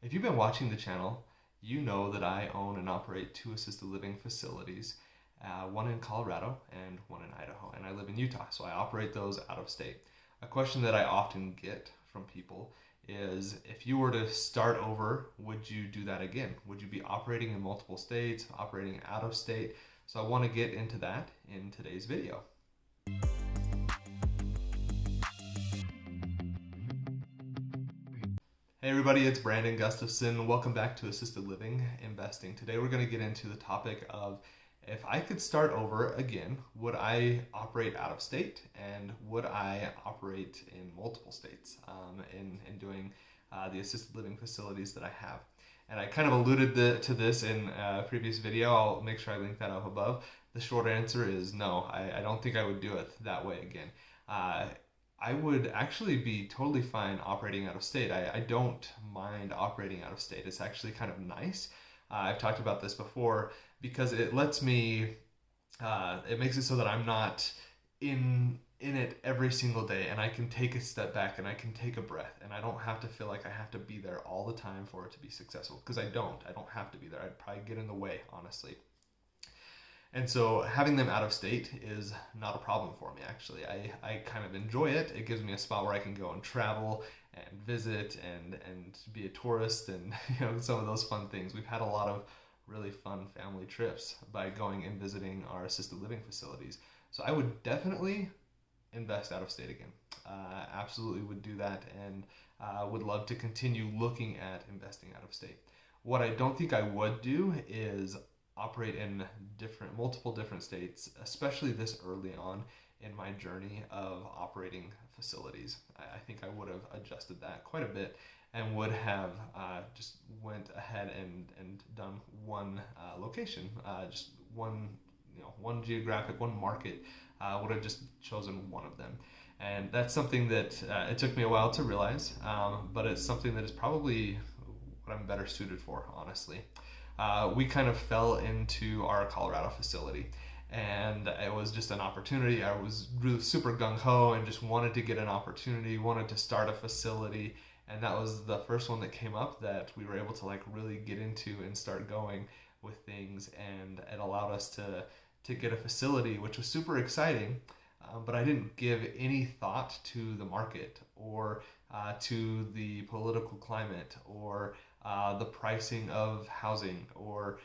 If you've been watching the channel, you know that I own and operate two assisted living facilities, one in Colorado and one in Idaho, and I live in Utah, so I operate those out of state. A question that I often get from people is, if you were to start over, would you do that again? Would you be operating in multiple states, operating out of state? So I want to get into that in today's video. Hey everybody, it's Brandon Gustafson. Welcome back to Assisted Living Investing. Today we're going to get into the topic of, if I could start over again, would I operate out of state, and would I operate in multiple states in doing the assisted living facilities that I have? And I kind of alluded to this in a previous video. I'll make sure I link that up above. The short answer is no. I don't think I would do it that way again. I would actually be totally fine operating out of state. I don't mind operating out of state. It's actually kind of nice. I've talked about this before because it lets me, it makes it so that I'm not in it every single day, and I can take a step back and I can take a breath, and I don't have to feel like I have to be there all the time for it to be successful, because I don't have to be there. I'd probably get in the way, honestly. And so having them out of state is not a problem for me, actually. I kind of enjoy it. It gives me a spot where I can go and travel and visit and be a tourist and some of those fun things. We've had a lot of really fun family trips by going and visiting our assisted living facilities. So I would definitely invest out of state again. Absolutely would do that, and would love to continue looking at investing out of state. What I don't think I would do is operate in multiple different states, especially this early on in my journey of operating facilities. I think I would have adjusted that quite a bit and would have just went ahead and done one location, just one geographic, one market. Would have just chosen one of them. And that's something that it took me a while to realize, but it's something that is probably what I'm better suited for, honestly. We kind of fell into our Colorado facility, and it was just an opportunity. I was really super gung-ho and just wanted to get an opportunity, wanted to start a facility, and that was the first one that came up that we were able to really get into and start going with things, and it allowed us to get a facility, which was super exciting. But I didn't give any thought to the market or to the political climate or the pricing of housing or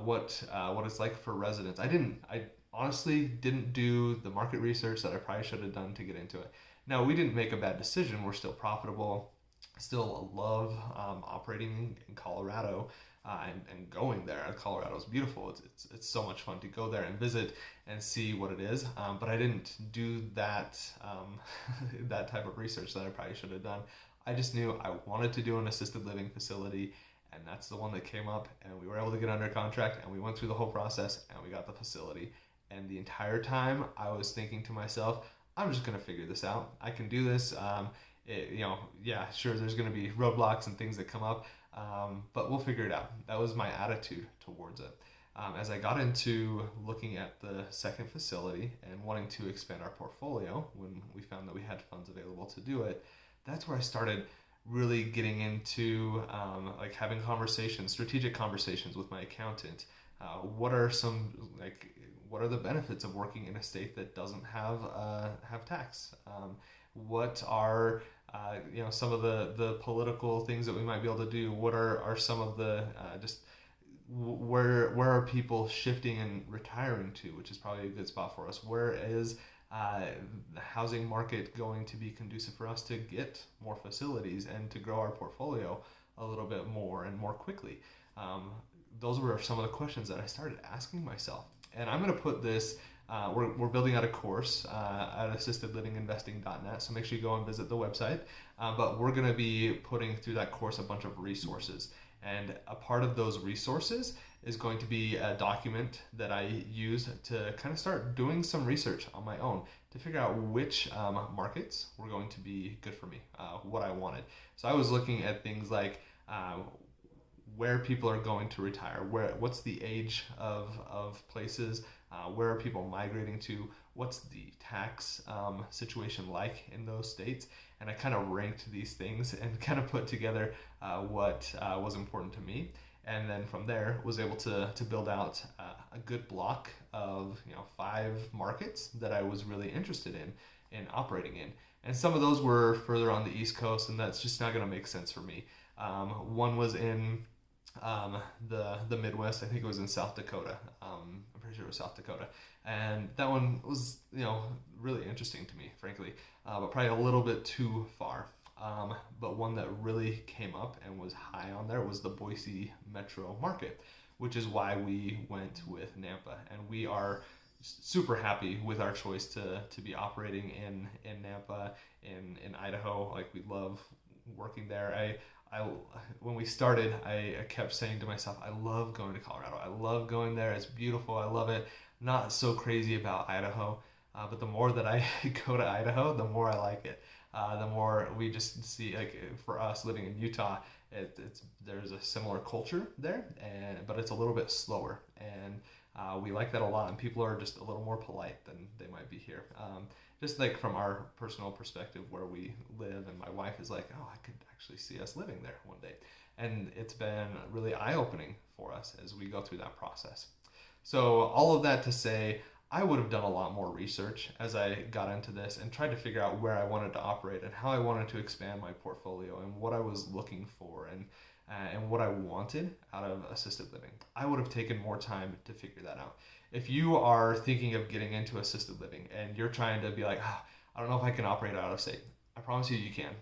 what it's like for residents. I honestly didn't do the market research that I probably should have done to get into it. Now, we didn't make a bad decision. We're still profitable. Still love operating in Colorado and going there. Colorado is beautiful. It's so much fun to go there and visit and see what it is. But I didn't do that that type of research that I probably should have done. I just knew I wanted to do an assisted living facility, and that's the one that came up, and we were able to get under contract, and we went through the whole process, and we got the facility. And the entire time I was thinking to myself, I'm just going to figure this out. I can do this. Yeah, sure, there's going to be roadblocks and things that come up, but we'll figure it out. That was my attitude towards it. As I got into looking at the second facility and wanting to expand our portfolio, when we found that we had funds available to do it, that's where I started really getting into having conversations, strategic conversations with my accountant. What are the benefits of working in a state that doesn't have tax? What are some of the political things that we might be able to do? What are some of the where are people shifting and retiring to, which is probably a good spot for us? Where is the housing market going to be conducive for us to get more facilities and to grow our portfolio a little bit more and more quickly? Those were some of the questions that I started asking myself. And I'm going to put this, we're building out a course at assistedlivinginvesting.net, so make sure you go and visit the website. But we're going to be putting through that course a bunch of resources. And a part of those resources is going to be a document that I use to kind of start doing some research on my own to figure out which markets were going to be good for me, what I wanted. So I was looking at things like where people are going to retire, what's the age of places, where are people migrating to, what's the tax situation like in those states, and I kind of ranked these things and kind of put together what was important to me. And then from there was able to build out a good block of 5 markets that I was really interested in operating in. And some of those were further on the East Coast, and that's just not going to make sense for me. One was in the Midwest. I think it was in South Dakota. I'm pretty sure it was South Dakota. And that one was, really interesting to me, frankly, but probably a little bit too far. But one that really came up and was high on there was the Boise metro market, which is why we went with Nampa. And we are super happy with our choice to be operating in Nampa, in Idaho. Like, we love working there. I when we started, I kept saying to myself, I love going to Colorado. I love going there. It's beautiful. I love it. Not so crazy about Idaho, but the more that I go to Idaho, the more I like it. The more we just see, like, for us living in Utah, there's a similar culture there, but it's a little bit slower, and we like that a lot. And people are just a little more polite than they might be here. Just like from our personal perspective where we live, and my wife is like, oh, I could actually see us living there one day. And it's been really eye-opening for us as we go through that process. So all of that to say, I would have done a lot more research as I got into this and tried to figure out where I wanted to operate and how I wanted to expand my portfolio and what I was looking for and what I wanted out of assisted living. I would have taken more time to figure that out. If you are thinking of getting into assisted living and you're trying to be like, I don't know if I can operate out of state, I promise you can.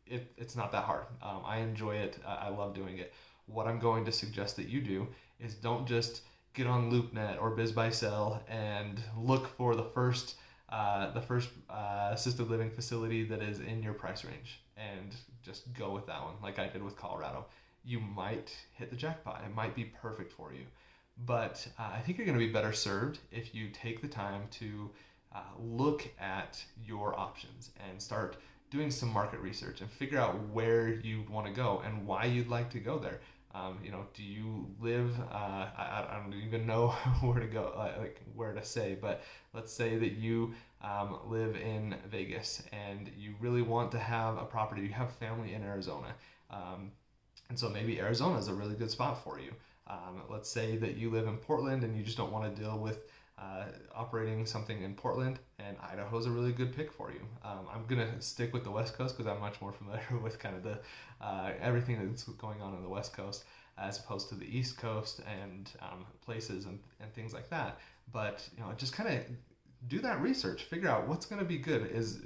It's not that hard. I enjoy it. I love doing it. What I'm going to suggest that you do is don't just get on LoopNet or BizBuySell and look for the first assisted living facility that is in your price range and just go with that one, like I did with Colorado. You might hit the jackpot. It might be perfect for you. But I think you're going to be better served if you take the time to look at your options and start doing some market research and figure out where you want to go and why you'd like to go there. Do you live, I don't even know where to go, like where to say, but let's say that you live in Vegas and you really want to have a property, you have family in Arizona. And so maybe Arizona is a really good spot for you. Let's say that you live in Portland and you just don't want to deal with operating something in Portland, and Idaho is a really good pick for you. I'm going to stick with the West Coast because I'm much more familiar with kind of the everything that's going on the West Coast as opposed to the East Coast and places and things like that. But just kind of do that research, figure out what's going to be good. Is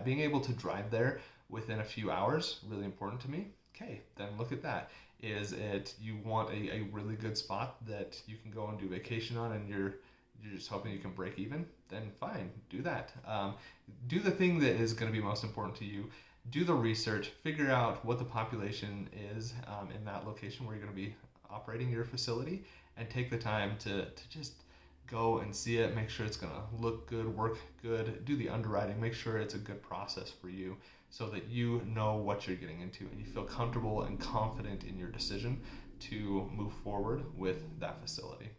being able to drive there within a few hours really important to me? Okay, then look at that. Is it you want a really good spot that you can go and do vacation on and you're just hoping you can break even? Then fine, do that. Do the thing that is going to be most important to you. Do the research, figure out what the population is in that location where you're going to be operating your facility, and take the time to just go and see it, make sure it's going to look good, work good, do the underwriting, make sure it's a good process for you so that you know what you're getting into and you feel comfortable and confident in your decision to move forward with that facility.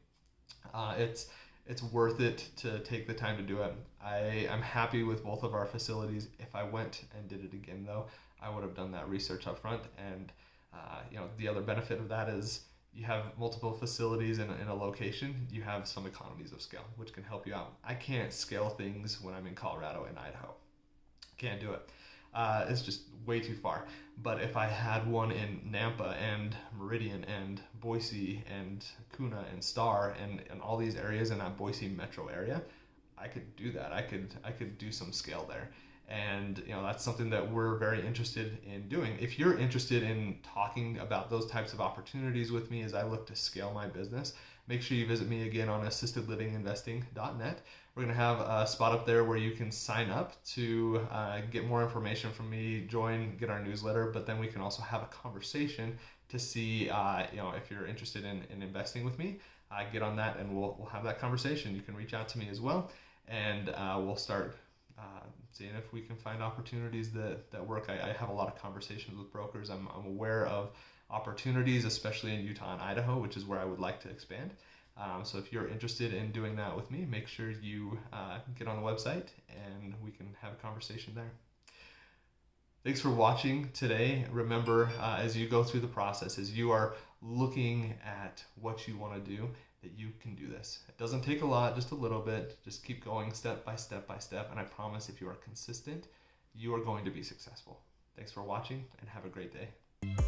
It's worth it to take the time to do it. I'm happy with both of our facilities. If I went and did it again, though, I would have done that research up front. And the other benefit of that is you have multiple facilities in a location. You have some economies of scale, which can help you out. I can't scale things when I'm in Colorado and Idaho. Can't do it. It's just way too far. But if I had one in Nampa and Meridian and Boise and Kuna and Star and all these areas in that Boise metro area, I could do that. I could do some scale there. And that's something that we're very interested in doing. If you're interested in talking about those types of opportunities with me as I look to scale my business, make sure you visit me again on assistedlivinginvesting.net. We're going to have a spot up there where you can sign up to get more information from me, get our newsletter, but then we can also have a conversation to see if you're interested in investing with me. Get on that and we'll have that conversation. You can reach out to me as well, and we'll start seeing if we can find opportunities that work. I have a lot of conversations with brokers. I'm aware of opportunities, especially in Utah and Idaho, which is where I would like to expand. So if you're interested in doing that with me, make sure you get on the website and we can have a conversation there. Thanks for watching today. Remember, as you go through the process, as you are looking at what you want to do, that you can do this. It doesn't take a lot, just a little bit. Just keep going step by step by step. And I promise if you are consistent, you are going to be successful. Thanks for watching and have a great day.